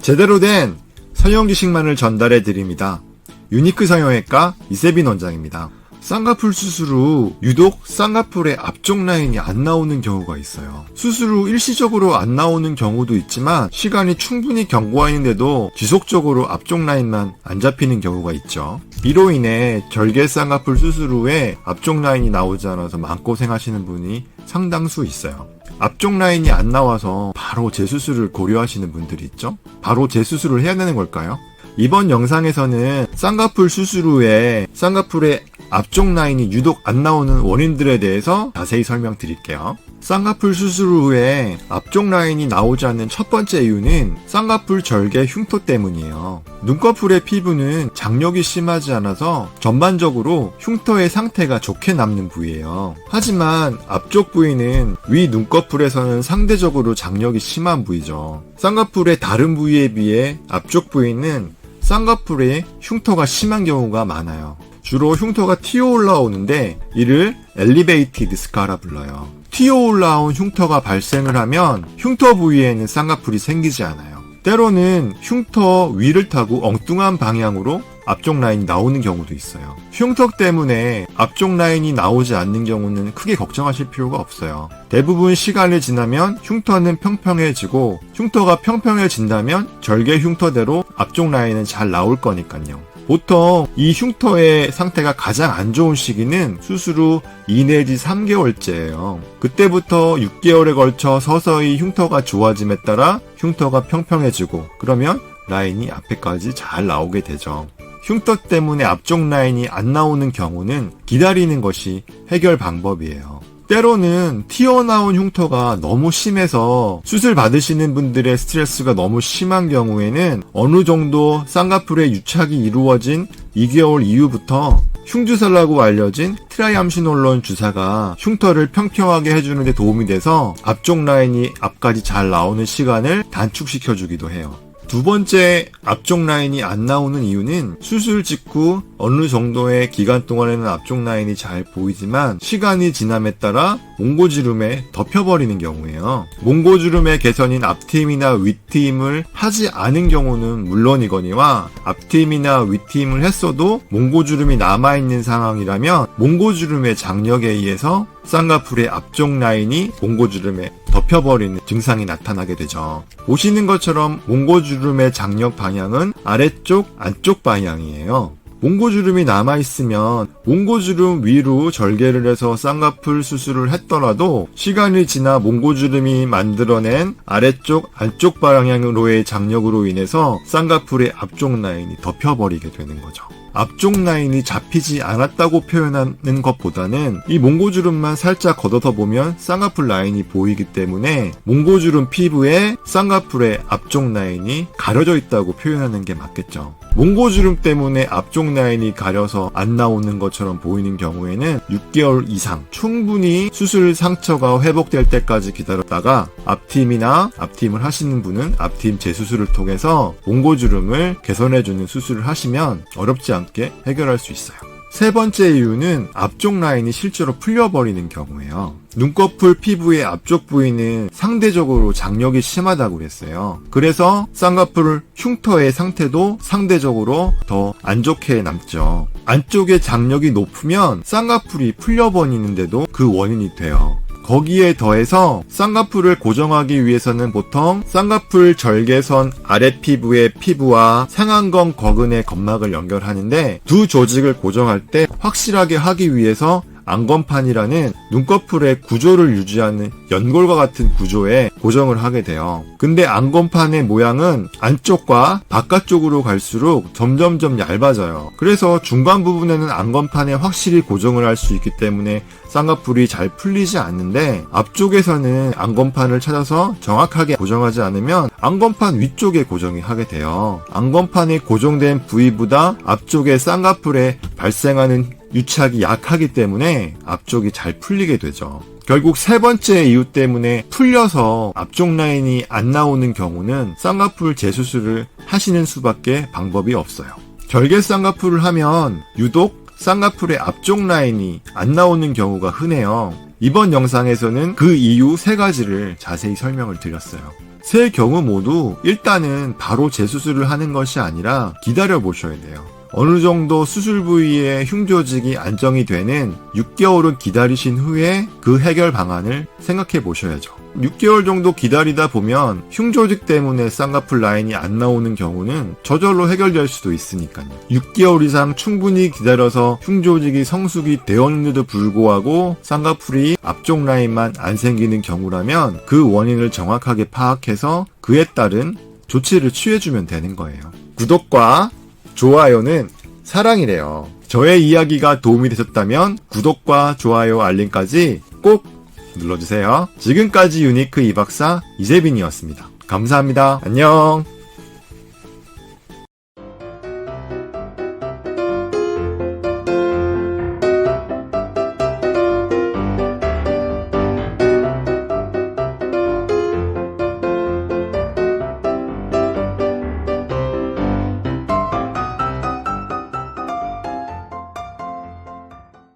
제대로 된 성형 지식만을 전달해 드립니다. 유니크 성형외과 이세빈 원장입니다. 쌍꺼풀 수술 후 유독 쌍꺼풀의 앞쪽 라인이 안 나오는 경우가 있어요. 수술 후 일시적으로 안 나오는 경우도 있지만 시간이 충분히 경과가 있는데도 지속적으로 앞쪽 라인만 안 잡히는 경우가 있죠. 이로 인해 절개 쌍꺼풀 수술 후에 앞쪽 라인이 나오지 않아서 마음고생하시는 분이 상당수 있어요. 앞쪽 라인이 안 나와서 바로 재수술을 고려하시는 분들이 있죠. 바로 재수술을 해야 되는 걸까요? 이번 영상에서는 쌍꺼풀 수술 후에 쌍꺼풀의 앞쪽 라인이 유독 안 나오는 원인들에 대해서 자세히 설명드릴게요. 쌍꺼풀 수술 후에 앞쪽 라인이 나오지 않는 첫 번째 이유는 쌍꺼풀 절개 흉터 때문이에요. 눈꺼풀의 피부는 장력이 심하지 않아서 전반적으로 흉터의 상태가 좋게 남는 부위예요. 하지만 앞쪽 부위는 위 눈꺼풀에서는 상대적으로 장력이 심한 부위죠. 쌍꺼풀의 다른 부위에 비해 앞쪽 부위는 쌍꺼풀에 흉터가 심한 경우가 많아요. 주로 흉터가 튀어 올라오는데 이를 엘리베이티드 스카라 불러요. 튀어 올라온 흉터가 발생을 하면 흉터 부위에는 쌍꺼풀이 생기지 않아요. 때로는 흉터 위를 타고 엉뚱한 방향으로 앞쪽 라인이 나오는 경우도 있어요. 흉터 때문에 앞쪽 라인이 나오지 않는 경우는 크게 걱정하실 필요가 없어요. 대부분 시간이 지나면 흉터는 평평해지고 흉터가 평평해진다면 절개 흉터대로 앞쪽 라인은 잘 나올 거니까요. 보통 이 흉터의 상태가 가장 안 좋은 시기는 수술 후 2 내지 3개월째예요. 그때부터 6개월에 걸쳐 서서히 흉터가 좋아짐에 따라 흉터가 평평해지고 그러면 라인이 앞에까지 잘 나오게 되죠. 흉터 때문에 앞쪽 라인이 안 나오는 경우는 기다리는 것이 해결 방법이에요. 때로는 튀어나온 흉터가 너무 심해서 수술 받으시는 분들의 스트레스가 너무 심한 경우에는 어느 정도 쌍꺼풀의 유착이 이루어진 2개월 이후부터 흉주사라고 알려진 트라이암시놀론 주사가 흉터를 평평하게 해주는 데 도움이 돼서 앞쪽 라인이 앞까지 잘 나오는 시간을 단축시켜주기도 해요. 두 번째 앞쪽 라인이 안 나오는 이유는 수술 직후 어느 정도의 기간 동안에는 앞쪽 라인이 잘 보이지만 시간이 지남에 따라 몽고주름에 덮여버리는 경우예요. 몽고주름의 개선인 앞트임이나 윗트임을 하지 않은 경우는 물론이거니와 앞트임이나 윗트임을 했어도 몽고주름이 남아있는 상황이라면 몽고주름의 장력에 의해서 쌍꺼풀의 앞쪽 라인이 몽고주름에 덮여버리는 증상이 나타나게 되죠. 보시는 것처럼 몽고주름의 장력 방향은 아래쪽, 안쪽 방향이에요. 몽고주름이 남아있으면 몽고주름 위로 절개를 해서 쌍꺼풀 수술을 했더라도 시간이 지나 몽고주름이 만들어낸 아래쪽, 안쪽 방향으로의 장력으로 인해서 쌍꺼풀의 앞쪽 라인이 덮여버리게 되는 거죠. 앞쪽 라인이 잡히지 않았다고 표현하는 것보다는 이 몽고주름만 살짝 걷어서 보면 쌍꺼풀 라인이 보이기 때문에 몽고주름 피부에 쌍꺼풀의 앞쪽 라인이 가려져 있다고 표현하는 게 맞겠죠. 몽고주름 때문에 앞쪽 라인이 가려서 안 나오는 것처럼 보이는 경우에는 6개월 이상 충분히 수술 상처가 회복될 때까지 기다렸다가 앞트임을 하시는 분은 앞트임 재수술을 통해서 몽고주름을 개선해주는 수술을 하시면 어렵지 않게 해결할 수 있어요. 세 번째 이유는 앞쪽 라인이 실제로 풀려버리는 경우예요. 눈꺼풀 피부의 앞쪽 부위는 상대적으로 장력이 심하다고 그랬어요. 그래서 쌍꺼풀 흉터의 상태도 상대적으로 더 안 좋게 남죠. 안쪽에 장력이 높으면 쌍꺼풀이 풀려버리는데도 그 원인이 돼요. 거기에 더해서 쌍꺼풀을 고정하기 위해서는 보통 쌍꺼풀 절개선 아래 피부의 피부와 상안검 거근의 점막을 연결하는데 두 조직을 고정할 때 확실하게 하기 위해서 안검판이라는 눈꺼풀의 구조를 유지하는 연골과 같은 구조에 고정을 하게 돼요. 근데 안검판의 모양은 안쪽과 바깥쪽으로 갈수록 점점점 얇아져요. 그래서 중간 부분에는 안검판에 확실히 고정을 할 수 있기 때문에 쌍꺼풀이 잘 풀리지 않는데 앞쪽에서는 안검판을 찾아서 정확하게 고정하지 않으면 안검판 위쪽에 고정이 하게 돼요. 안검판이 고정된 부위보다 앞쪽에 쌍꺼풀에 발생하는 유착이 약하기 때문에 앞쪽이 잘 풀리게 되죠. 결국 세 번째 이유 때문에 풀려서 앞쪽 라인이 안 나오는 경우는 쌍꺼풀 재수술을 하시는 수밖에 방법이 없어요. 절개 쌍꺼풀을 하면 유독 쌍꺼풀의 앞쪽 라인이 안 나오는 경우가 흔해요. 이번 영상에서는 그 이유 3가지를 자세히 설명을 드렸어요. 세 경우 모두 일단은 바로 재수술을 하는 것이 아니라 기다려 보셔야 돼요. 어느 정도 수술 부위의 흉조직이 안정이 되는 6개월은 기다리신 후에 그 해결 방안을 생각해 보셔야죠. 6개월 정도 기다리다 보면 흉조직 때문에 쌍꺼풀 라인이 안 나오는 경우는 저절로 해결될 수도 있으니까요. 6개월 이상 충분히 기다려서 흉조직이 성숙이 되었는데도 불구하고 쌍꺼풀이 앞쪽 라인만 안 생기는 경우라면 그 원인을 정확하게 파악해서 그에 따른 조치를 취해주면 되는 거예요. 구독과 좋아요는 사랑이래요. 저의 이야기가 도움이 되셨다면 구독과 좋아요 알림까지 꼭 눌러주세요. 지금까지 유니크 이박사 이세빈이었습니다. 감사합니다. 안녕.